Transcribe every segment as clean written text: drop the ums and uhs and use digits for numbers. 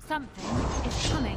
Something is coming.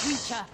creature.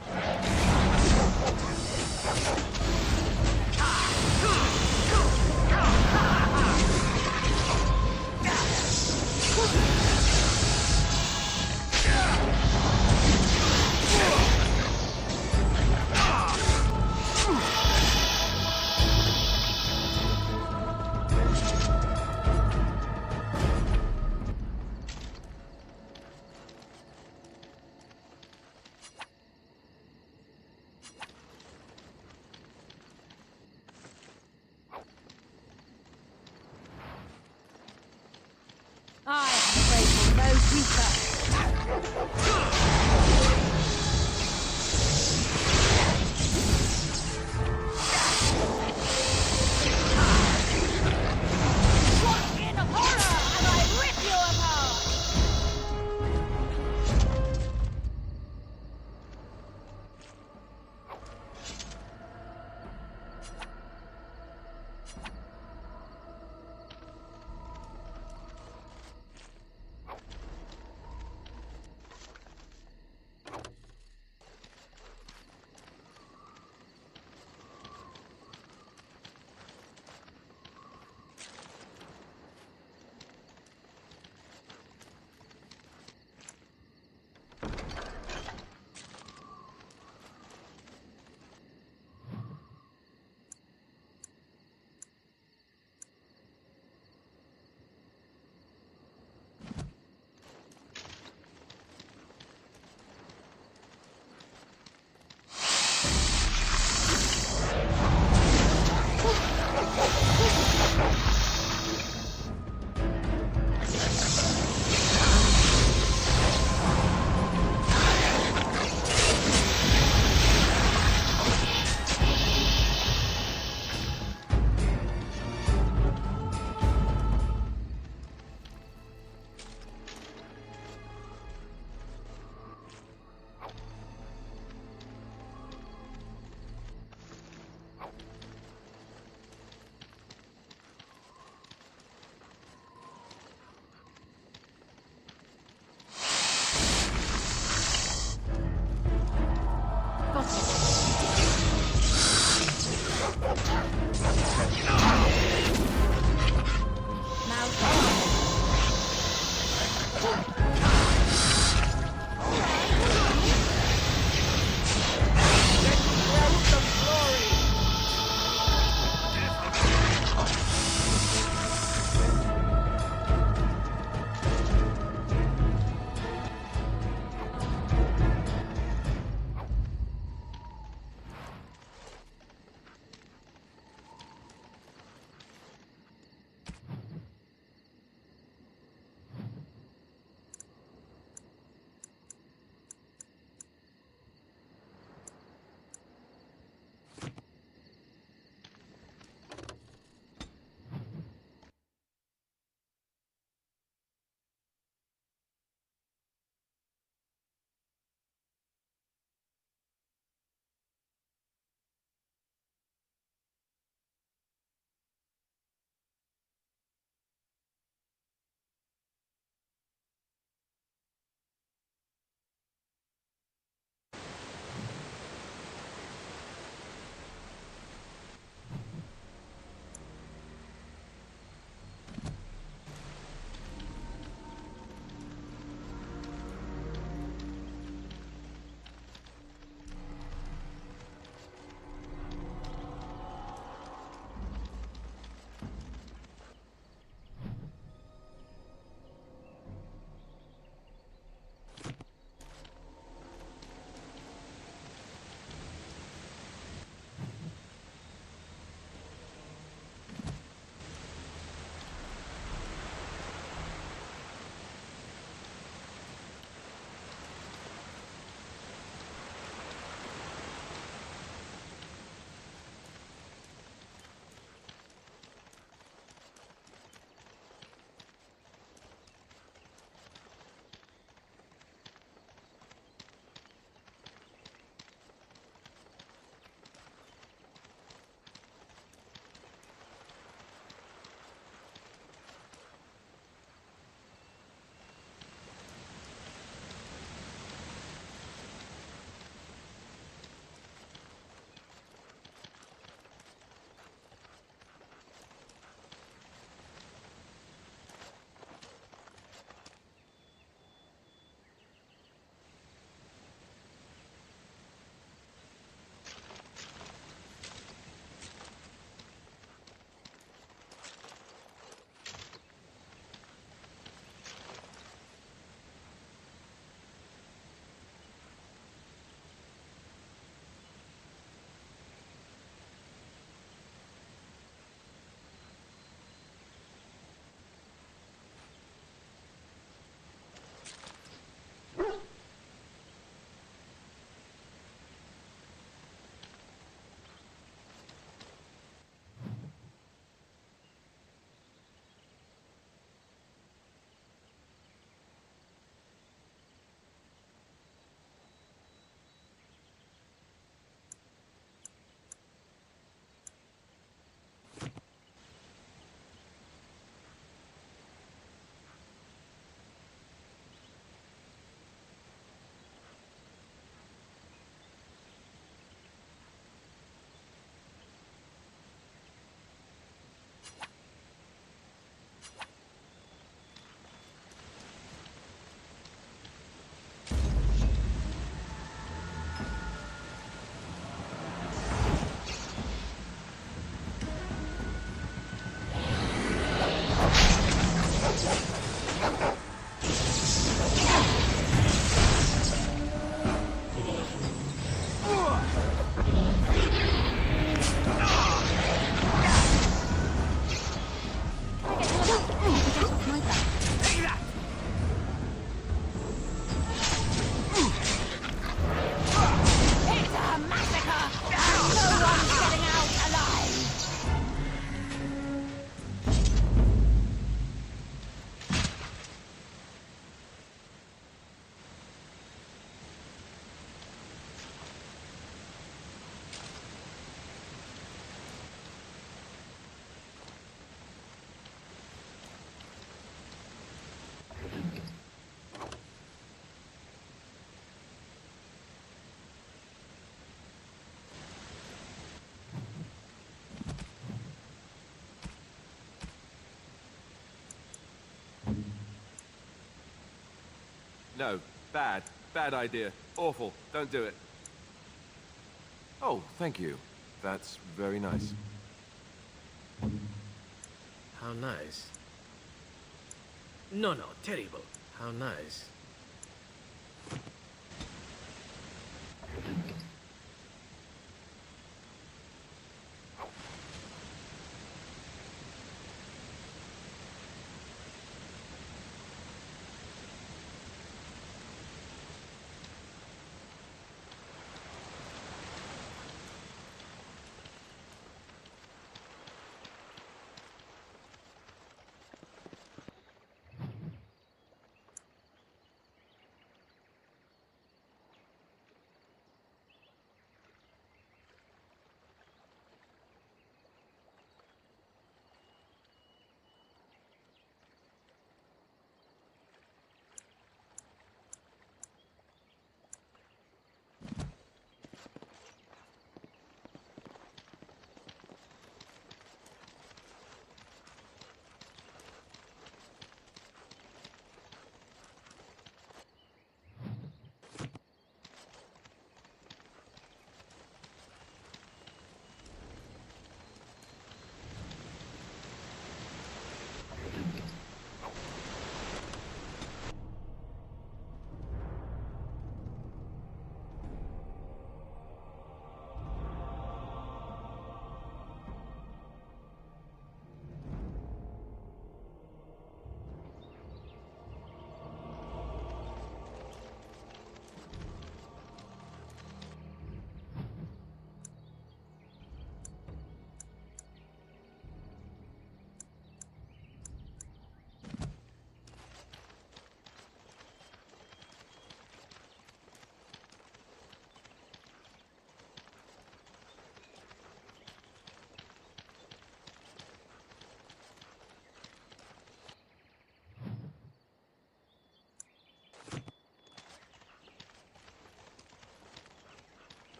No, bad. Bad idea. Awful. Don't do it. Oh, thank you. That's very nice. How nice. No, no, terrible. How nice.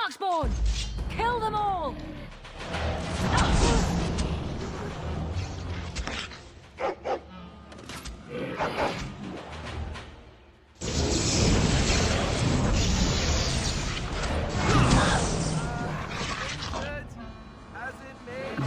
Darkspawn! Kill them all! Has it made?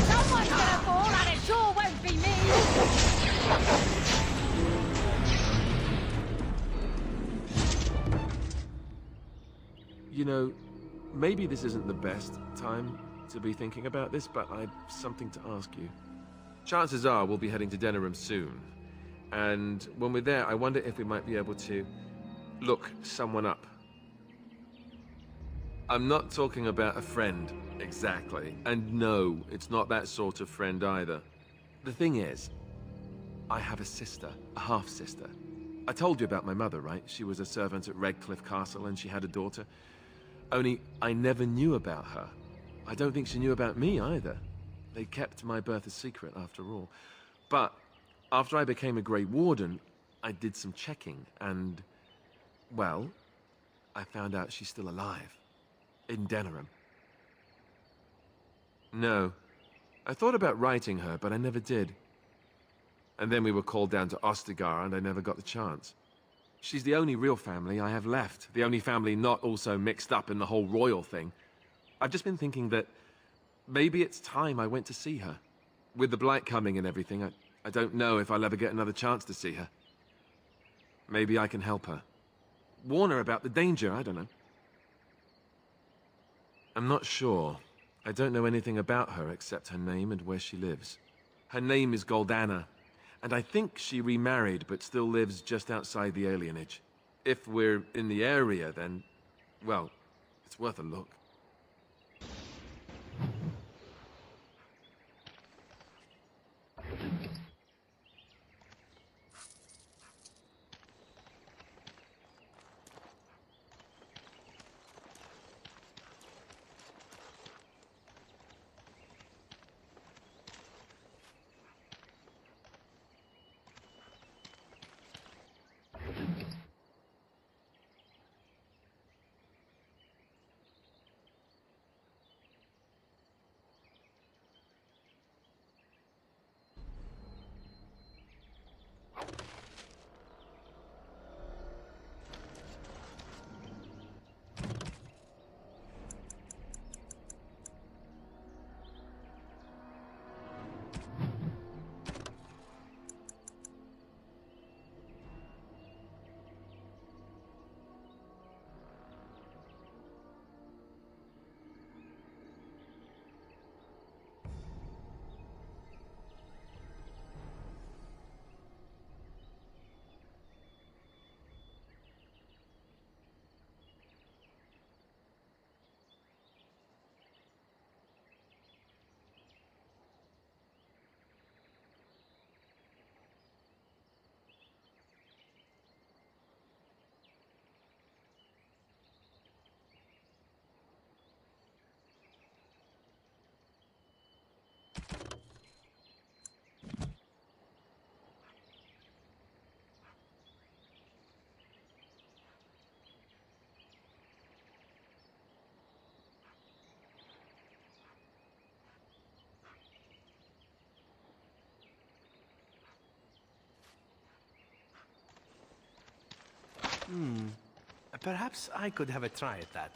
Someone's gonna fall and it sure won't be me! You know, maybe this isn't the best time to be thinking about this, but I've something to ask you. Chances are we'll be heading to Denerim soon. And when we're there, I wonder if we might be able to look someone up. I'm not talking about a friend, exactly. And no, it's not that sort of friend either. The thing is, I have a sister, a half-sister. I told you about my mother, right? She was a servant at Redcliffe Castle and she had a daughter. Only, I never knew about her. I don't think she knew about me either. They kept my birth a secret, after all. But, after I became a Grey Warden, I did some checking, and... well, I found out she's still alive. In Denerim. No. I thought about writing her, but I never did. And then we were called down to Ostagar, and I never got the chance. She's the only real family I have left. The only family not also mixed up in the whole royal thing. I've just been thinking that maybe it's time I went to see her. With the Blight coming and everything, I don't know if I'll ever get another chance to see her. Maybe I can help her. Warn her about the danger, I don't know. I'm not sure. I don't know anything about her except her name and where she lives. Her name is Goldana, and I think she remarried but still lives just outside the alienage. If we're in the area, then, well, it's worth a look. Perhaps I could have a try at that.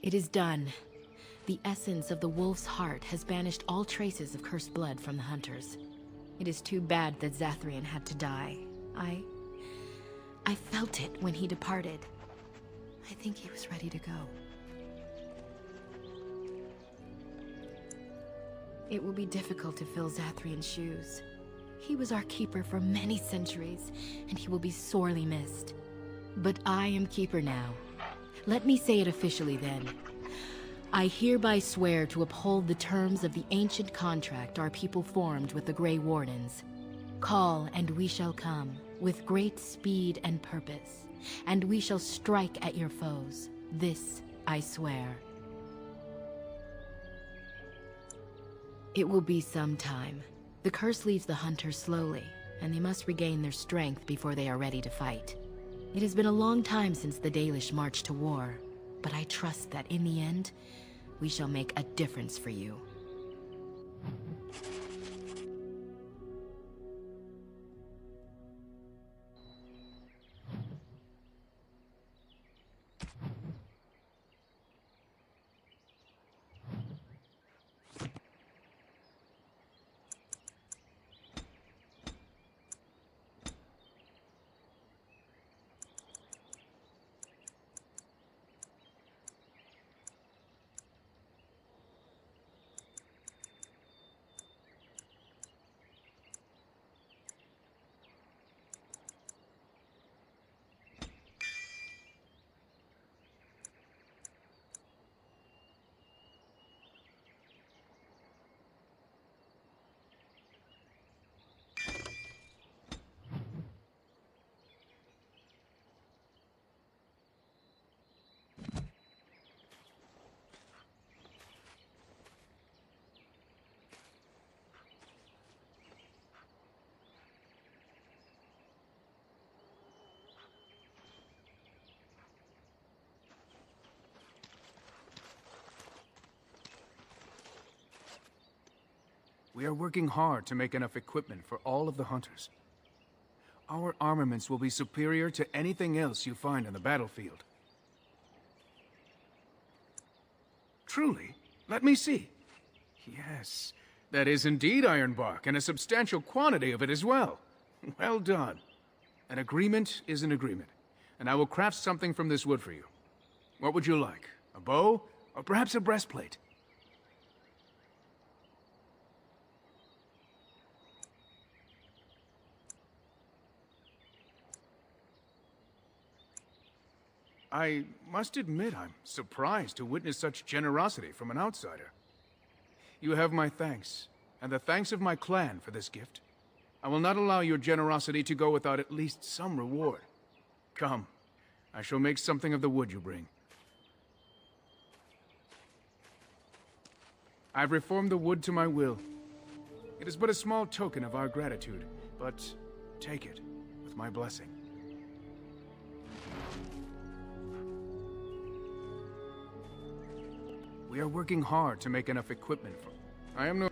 It is done. The essence of the wolf's heart has banished all traces of cursed blood from the hunters. It is too bad that Zathrian had to die. I felt it when he departed. I think he was ready to go. It will be difficult to fill Zathrian's shoes. He was our keeper for many centuries, and he will be sorely missed. But I am keeper now. Let me say it officially then. I hereby swear to uphold the terms of the ancient contract our people formed with the Grey Wardens. Call, and we shall come, with great speed and purpose, and we shall strike at your foes. This I swear. It will be some time. The curse leaves the hunters slowly, and they must regain their strength before they are ready to fight. It has been a long time since the Dalish marched to war, but I trust that in the end, we shall make a difference for you. We are working hard to make enough equipment for all of the hunters. Our armaments will be superior to anything else you find on the battlefield. Truly? Let me see. Yes, that is indeed ironbark, and a substantial quantity of it as well. Well done. An agreement is an agreement, and I will craft something from this wood for you. What would you like? A bow? Or perhaps a breastplate? I must admit I'm surprised to witness such generosity from an outsider. You have my thanks, and the thanks of my clan for this gift. I will not allow your generosity to go without at least some reward. Come, I shall make something of the wood you bring. I've reformed the wood to my will. It is but a small token of our gratitude, but take it with my blessing. We are working hard to make enough equipment for... I am no...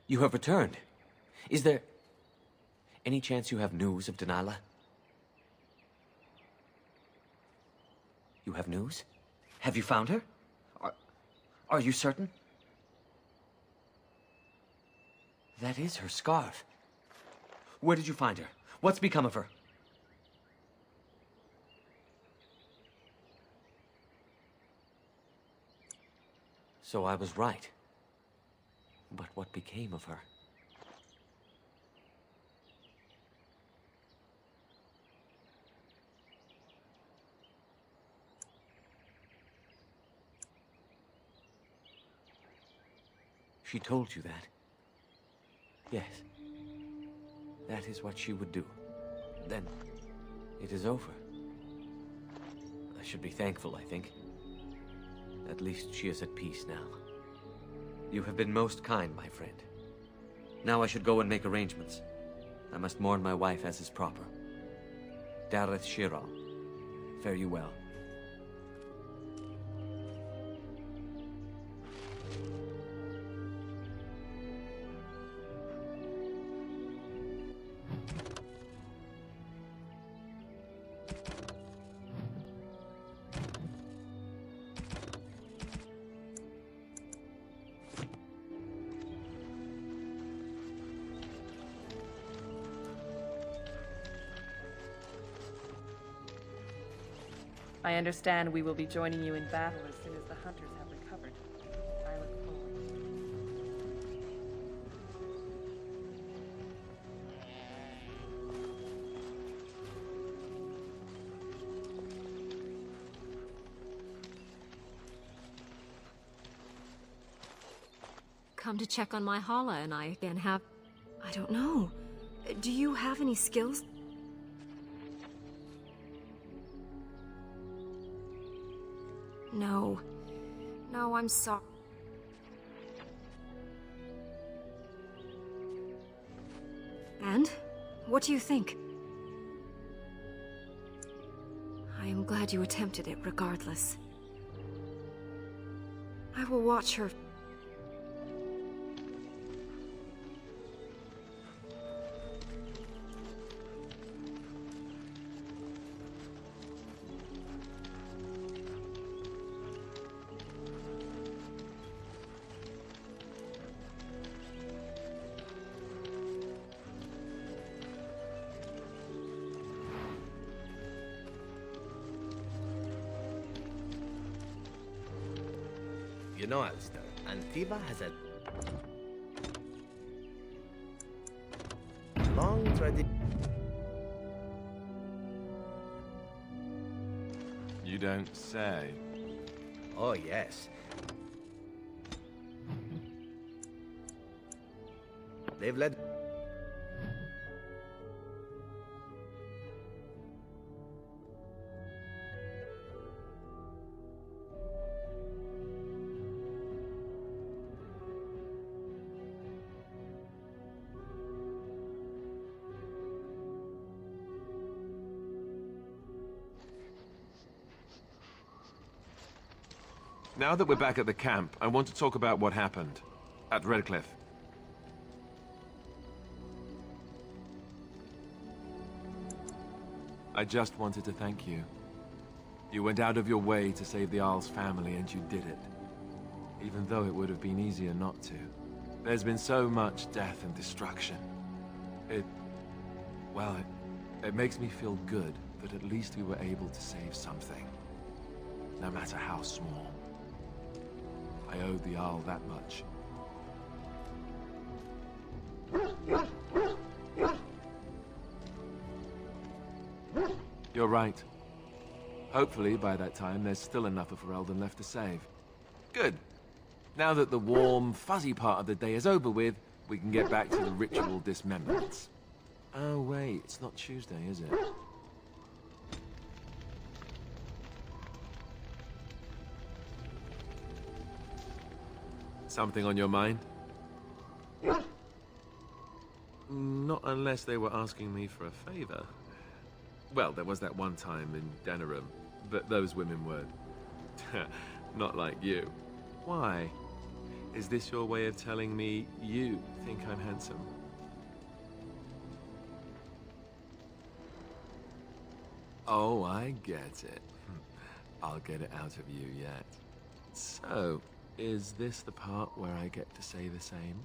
You have returned. Is there any chance you have news of Delilah? You have news? Have you found her? Are you certain? That is her scarf. Where did you find her? What's become of her? So I was right. But what became of her? She told you that? Yes. That is what she would do. Then, it is over. I should be thankful, I think. At least she is at peace now. You have been most kind, my friend. Now I should go and make arrangements. I must mourn my wife as is proper. Dareth Shiral, fare you well. I understand we will be joining you in battle as soon as the hunters have recovered. I look forward. Come to check on my Hala and I again have... I don't know. Do you have any skills? No. No, I'm sorry. And? What do you think? I am glad you attempted it regardless. I will watch her. You know, Alistair, Antiva has a long tradition. You don't say. Oh, yes. They've led... Now that we're back at the camp, I want to talk about what happened at Redcliffe. I just wanted to thank you. You went out of your way to save the Arl's family, and you did it. Even though it would have been easier not to. There's been so much death and destruction. Well, it makes me feel good that at least we were able to save something. No matter how small. I owed the Arl that much. You're right. Hopefully, by that time, there's still enough of Ferelden left to save. Good. Now that the warm, fuzzy part of the day is over with, we can get back to the ritual dismemberments. Oh, wait, it's not Tuesday, is it? Something on your mind? Not unless they were asking me for a favor. Well, there was that one time in Denerim, but those women weren't. Not like you. Why? Is this your way of telling me you think I'm handsome? Oh, I get it. I'll get it out of you yet. So, is this the part where I get to say the same?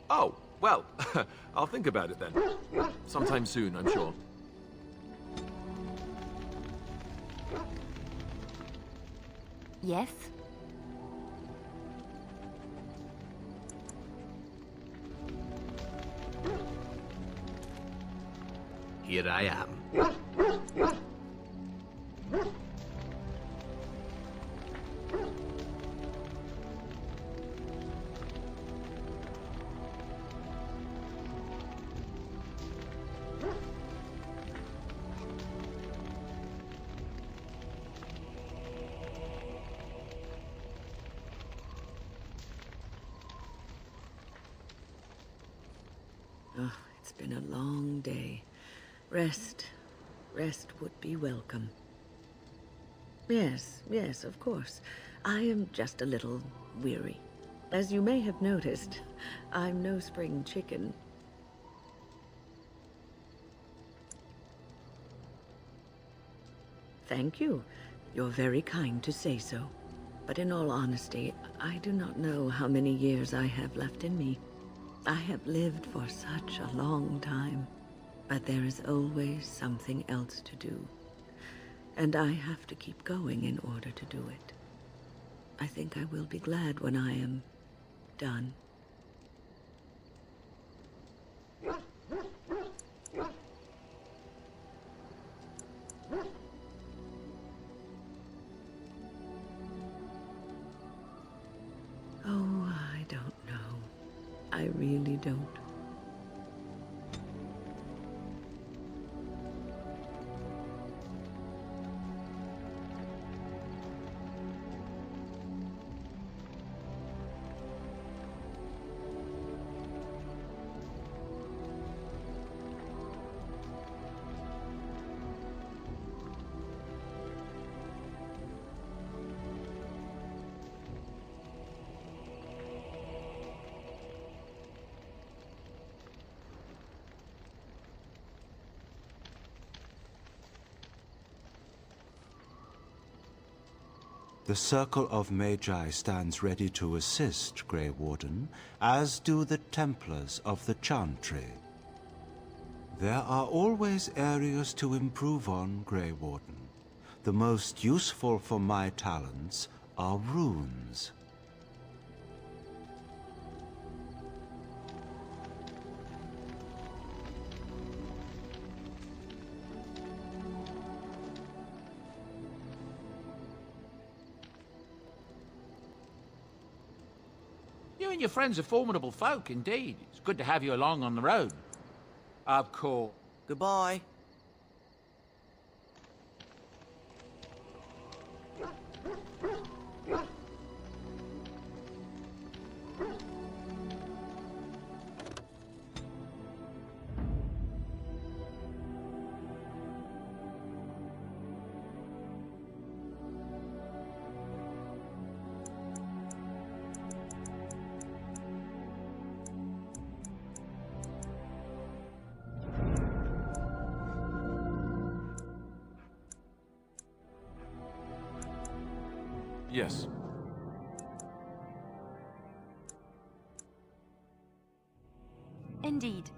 Oh, well, I'll think about it then. Sometime soon, I'm sure. Yes? Here I am. Oh, it's been a long day. Rest would be welcome. Yes, of course. I am just a little weary. As you may have noticed, I'm no spring chicken. Thank you. You're very kind to say so. But in all honesty, I do not know how many years I have left in me. I have lived for such a long time. But there is always something else to do. And I have to keep going in order to do it. I think I will be glad when I am done. Oh, I don't know. I really don't. The Circle of Magi stands ready to assist, Grey Warden, as do the Templars of the Chantry. There are always areas to improve on, Grey Warden. The most useful for my talents are runes. You and your friends are formidable folk, indeed. It's good to have you along on the road. Of course. Goodbye. Yes. Indeed.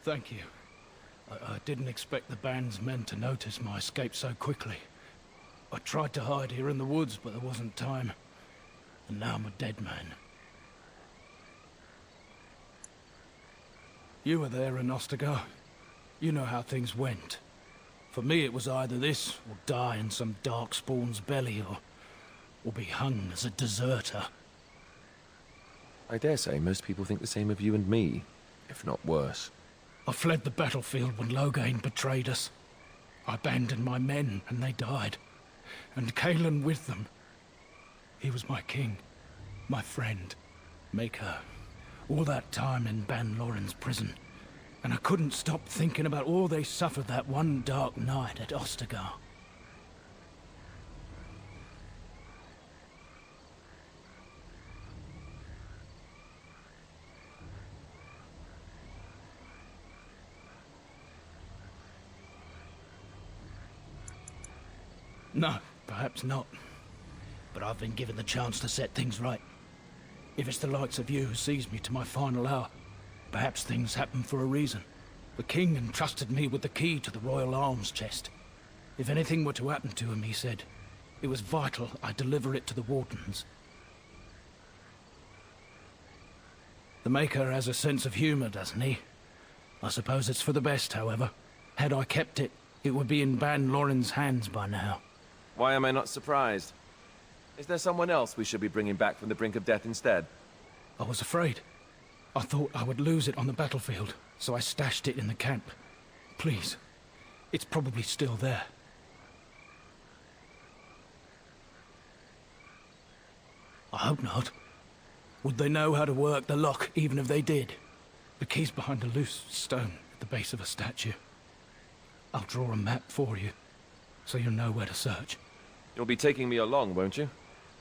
Thank you. I didn't expect the band's men to notice my escape so quickly. I tried to hide here in the woods, but there wasn't time. And now I'm a dead man. You were there in Ostagar. You know how things went. For me, it was either this, or die in some darkspawn's belly, or be hung as a deserter. I dare say most people think the same of you and me, if not worse. I fled the battlefield when Loghain betrayed us. I abandoned my men, and they died. And Cailan with them. He was my king, my friend, maker. All that time in Ban Loren's prison. And I couldn't stop thinking about all they suffered that one dark night at Ostagar. No, perhaps not. But I've been given the chance to set things right. If it's the likes of you who sees me to my final hour, perhaps things happen for a reason. The king entrusted me with the key to the royal arms chest. If anything were to happen to him, he said, it was vital I deliver it to the Wardens. The Maker has a sense of humor, doesn't he? I suppose it's for the best, however. Had I kept it, it would be in Ban Loren's hands by now. Why am I not surprised? Is there someone else we should be bringing back from the brink of death instead? I was afraid. I thought I would lose it on the battlefield, so I stashed it in the camp. Please, it's probably still there. I hope not. Would they know how to work the lock, even if they did? The key's behind a loose stone at the base of a statue. I'll draw a map for you, so you'll know where to search. You'll be taking me along, won't you?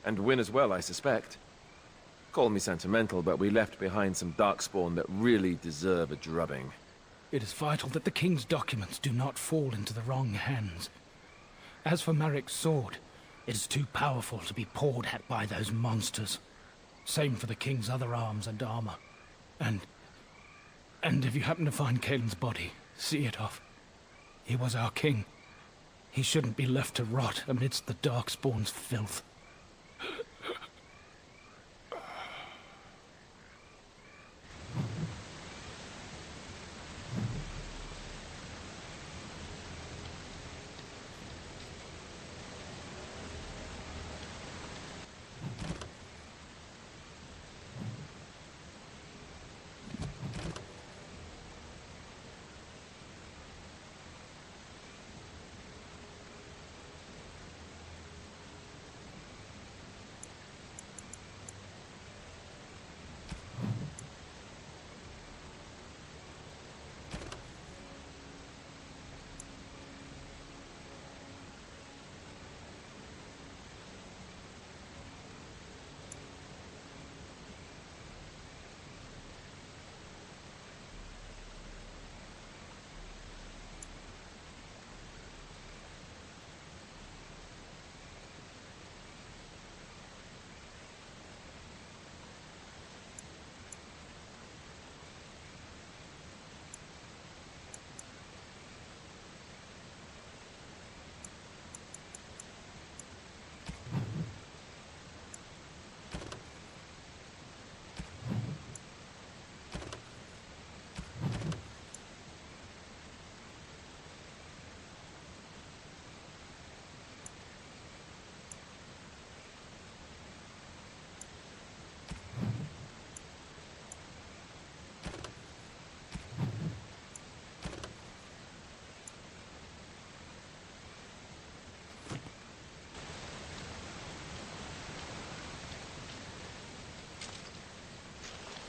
And Wynne as well, I suspect. Call me sentimental, but we left behind some darkspawn that really deserve a drubbing. It is vital that the king's documents do not fall into the wrong hands. As for Marik's sword, it is too powerful to be pawed at by those monsters. Same for the king's other arms and armor. And if you happen to find Cailan's body, see it off. He was our king. He shouldn't be left to rot amidst the darkspawn's filth.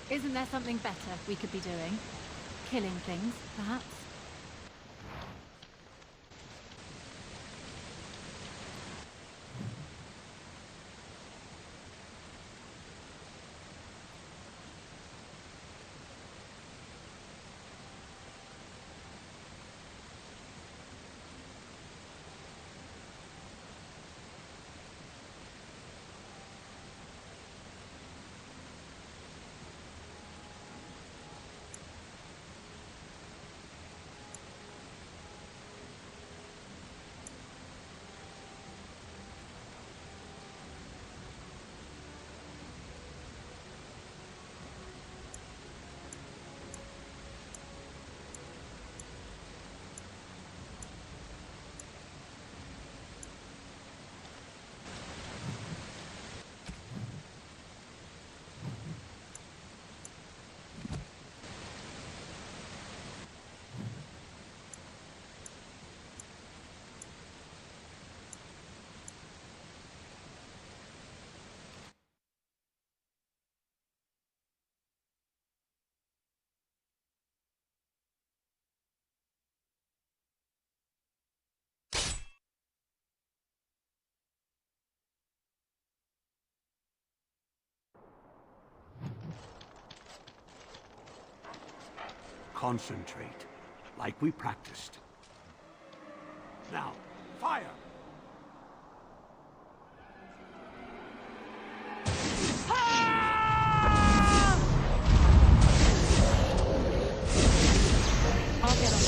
Isn't there something better we could be doing? Killing things, perhaps? concentrate, like we practiced. Now, fire! I'll get on.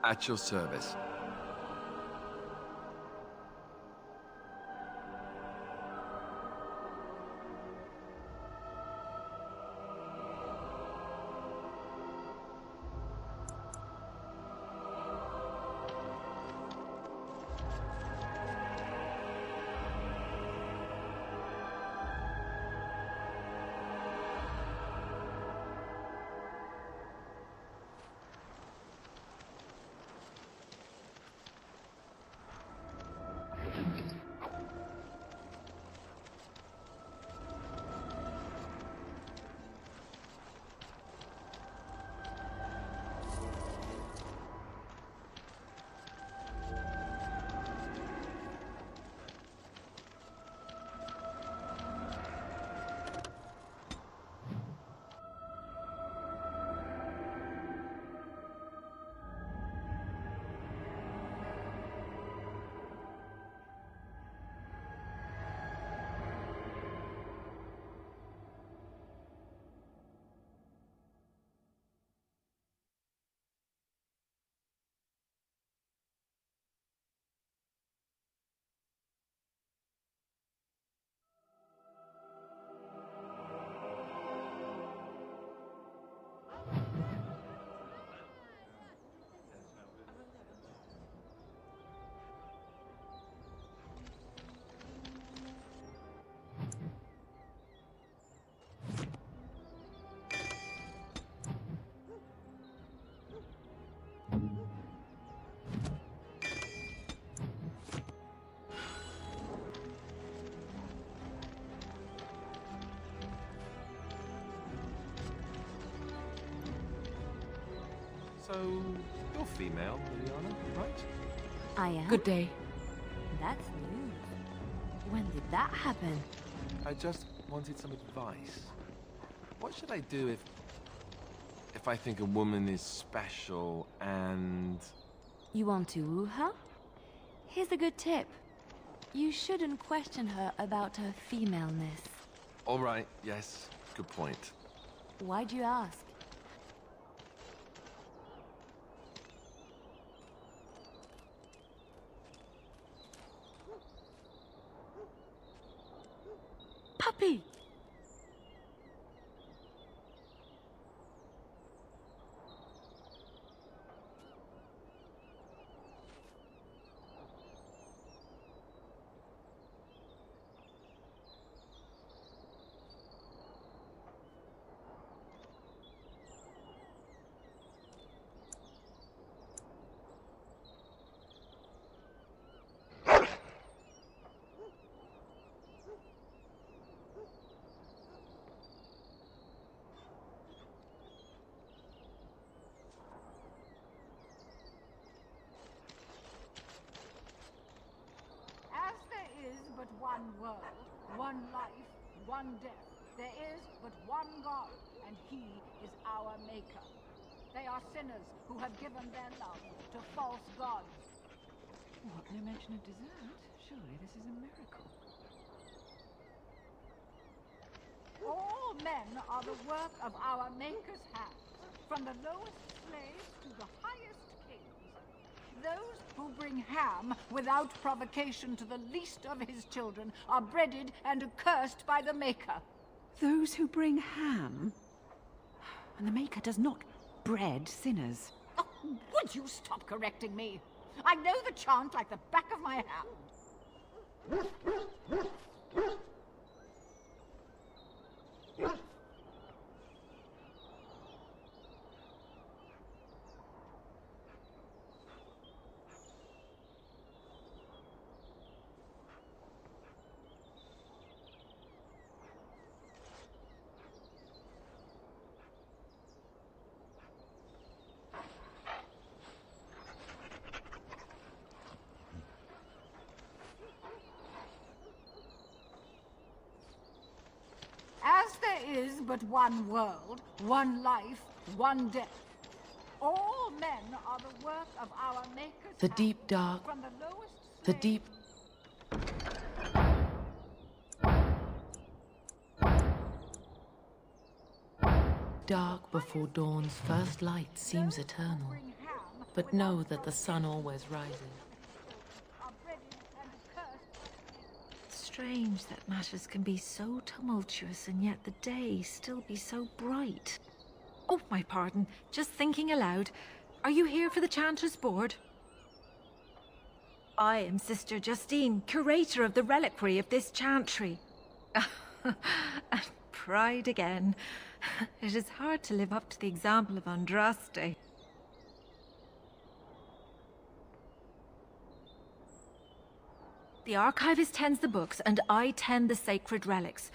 At your service. So, you're female, Liliana, right? I am. Good day. That's news. When did that happen? I just wanted some advice. What should I do if I think a woman is special and... You want to woo her? Here's a good tip. You shouldn't question her about her femaleness. All right, yes, good point. Why'd you ask? Puppy! but one world, one life, one death. There is but one God, and He is our Maker. They are sinners who have given their love to false gods. What? No mention of dessert? Surely this is a miracle. All men are the work of our Maker's hands, from the lowest slaves to the highest kings. Those who bring ham without provocation to the least of his children are breaded and accursed by the Maker. Those who bring ham? And the Maker does not bread sinners. Oh, would you stop correcting me? I know the chant like the back of my hand. As there is but one world, one life, one death. All men are the work of our Maker's The deep dark, from the lowest the deep... Dark before dawn's first light seems eternal, but know that the sun always rises. Strange that matters can be so tumultuous and yet the day still be so bright. Oh, my pardon. Just thinking aloud. Are you here for the Chanter's Board? I am Sister Justine, curator of the reliquary of this chantry. And pride again. It is hard to live up to the example of Andraste. The archivist tends the books, and I tend the sacred relics.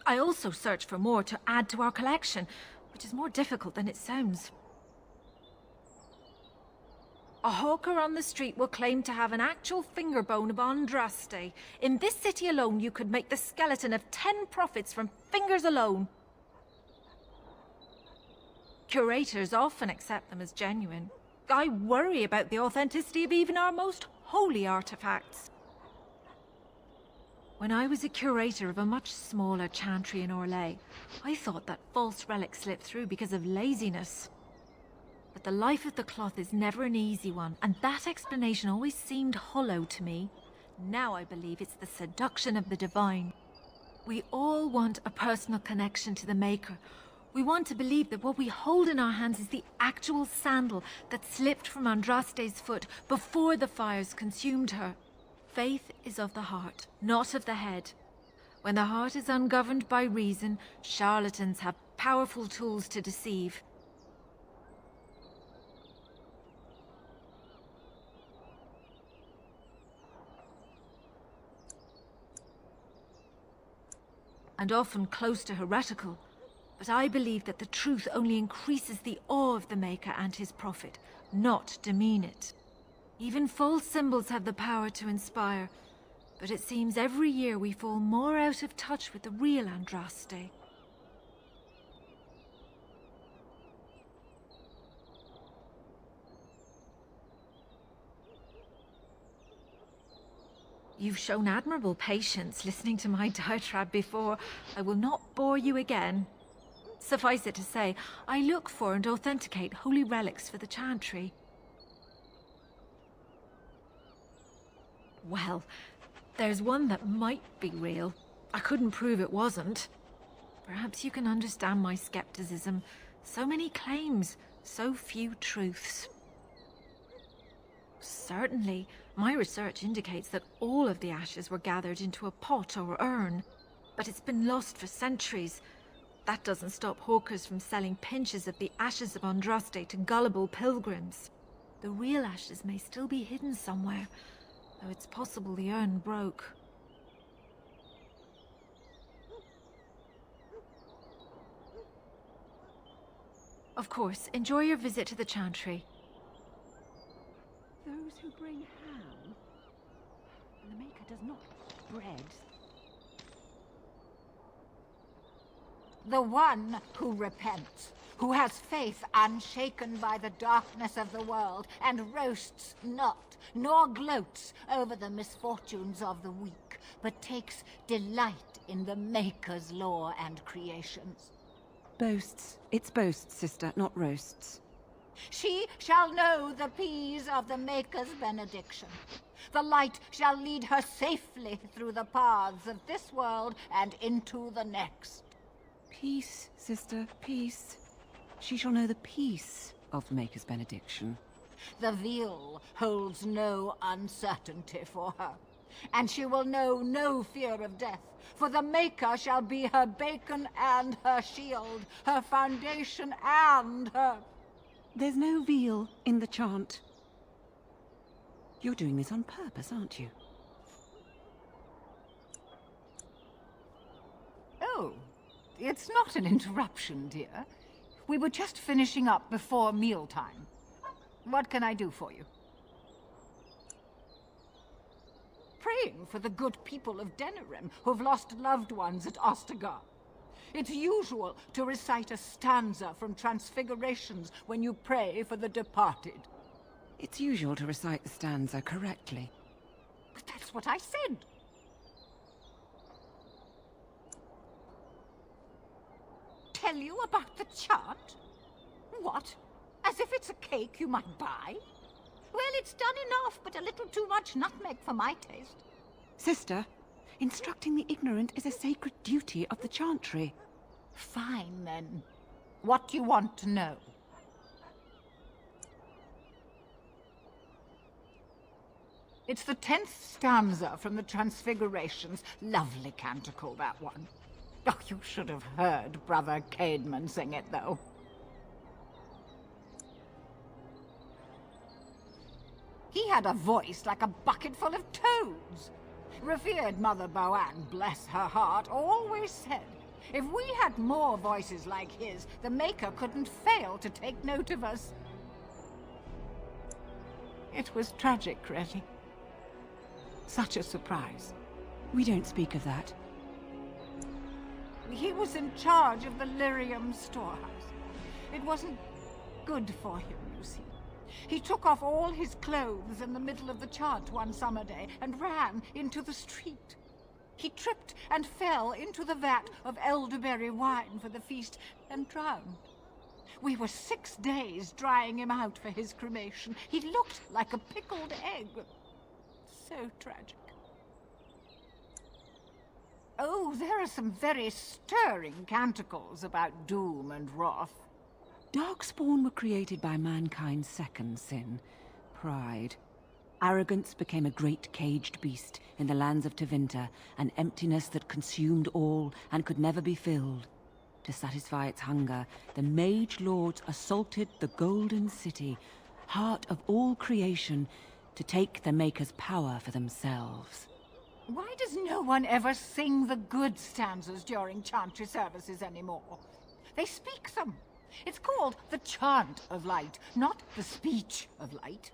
I also search for more to add to our collection, which is more difficult than it sounds. A hawker on the street will claim to have an actual finger bone of Andraste. In this city alone, you could make the skeleton of 10 prophets from fingers alone. Curators often accept them as genuine. I worry about the authenticity of even our most holy artifacts. When I was a curator of a much smaller chantry in Orlais, I thought that false relics slipped through because of laziness. But the life of the cloth is never an easy one, and that explanation always seemed hollow to me. Now I believe it's the seduction of the divine. We all want a personal connection to the Maker. We want to believe that what we hold in our hands is the actual sandal that slipped from Andraste's foot before the fires consumed her. Faith is of the heart, not of the head. When the heart is ungoverned by reason, charlatans have powerful tools to deceive. And often close to heretical. But I believe that the truth only increases the awe of the Maker and his prophet, not demean it. Even false symbols have the power to inspire, but it seems every year we fall more out of touch with the real Andraste. You've shown admirable patience listening to my diatribe before. I will not bore you again. Suffice it to say, I look for and authenticate holy relics for the chantry. Well, there's one that might be real. I couldn't prove it wasn't. Perhaps you can understand my skepticism. So many claims, so few truths. Certainly, my research indicates that all of the ashes were gathered into a pot or urn, but it's been lost for centuries. That doesn't stop hawkers from selling pinches of the ashes of Andraste to gullible pilgrims. The real ashes may still be hidden somewhere, though it's possible the urn broke. Of course, enjoy your visit to the chantry. Those who bring ham, and the Maker does not bread. The one who repents, who has faith unshaken by the darkness of the world, and roasts not, nor gloats over the misfortunes of the weak, but takes delight in the Maker's law and creations. Boasts. It's boasts, sister, not roasts. She shall know the peace of the Maker's benediction. The light shall lead her safely through the paths of this world and into the next. Peace, sister, peace. She shall know the peace of the Maker's benediction. The veil holds no uncertainty for her, and she will know no fear of death, for the Maker shall be her beacon and her shield, her foundation and her... There's no veil in the chant. You're doing this on purpose, aren't you? Oh, it's not an interruption, dear. We were just finishing up before mealtime. What can I do for you? Praying for the good people of Denerim who've lost loved ones at Ostagar. It's usual to recite a stanza from Transfigurations when you pray for the departed. It's usual to recite the stanza correctly. But that's what I said. Tell you about the chant? What? As if it's a cake you might buy? Well, it's done enough, but a little too much nutmeg for my taste. Sister, instructing the ignorant is a sacred duty of the chantry. Fine, then. What do you want to know? It's the 10th stanza from the Transfigurations. Lovely canticle, that one. Oh, you should have heard Brother Caedmon sing it, though. He had a voice like a bucket full of toads. Revered Mother Boann, bless her heart, always said, if we had more voices like his, the Maker couldn't fail to take note of us. It was tragic, really. Such a surprise. We don't speak of that. He was in charge of the Lyrium storehouse. It wasn't good for him, you see. He took off all his clothes in the middle of the chant one summer day and ran into the street. He tripped and fell into the vat of elderberry wine for the feast and drowned. We were 6 days drying him out for his cremation. He looked like a pickled egg. So tragic. Oh, there are some very stirring canticles about doom and wrath. Darkspawn were created by mankind's second sin, pride. Arrogance became a great caged beast in the lands of Tevinter, an emptiness that consumed all and could never be filled. To satisfy its hunger, the Mage Lords assaulted the Golden City, heart of all creation, to take the Maker's power for themselves. Why does no one ever sing the good stanzas during chantry services anymore? They speak them. It's called the Chant of Light, not the Speech of Light.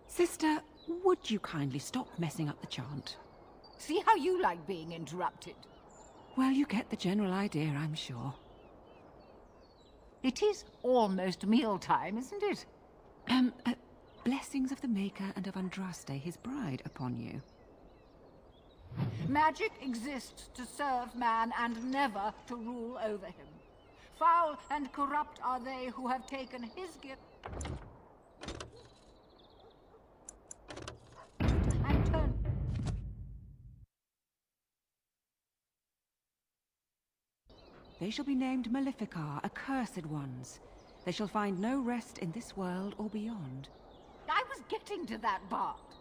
Sister, would you kindly stop messing up the chant? See how you like being interrupted. Well, you get the general idea, I'm sure. It is almost mealtime, isn't it? Blessings of the Maker and of Andraste, his bride, upon you. Magic exists to serve man and never to rule over him. Foul and corrupt are they who have taken his gift and turned... They shall be named Maleficar, accursed ones. They shall find no rest in this world or beyond. I was getting to that part.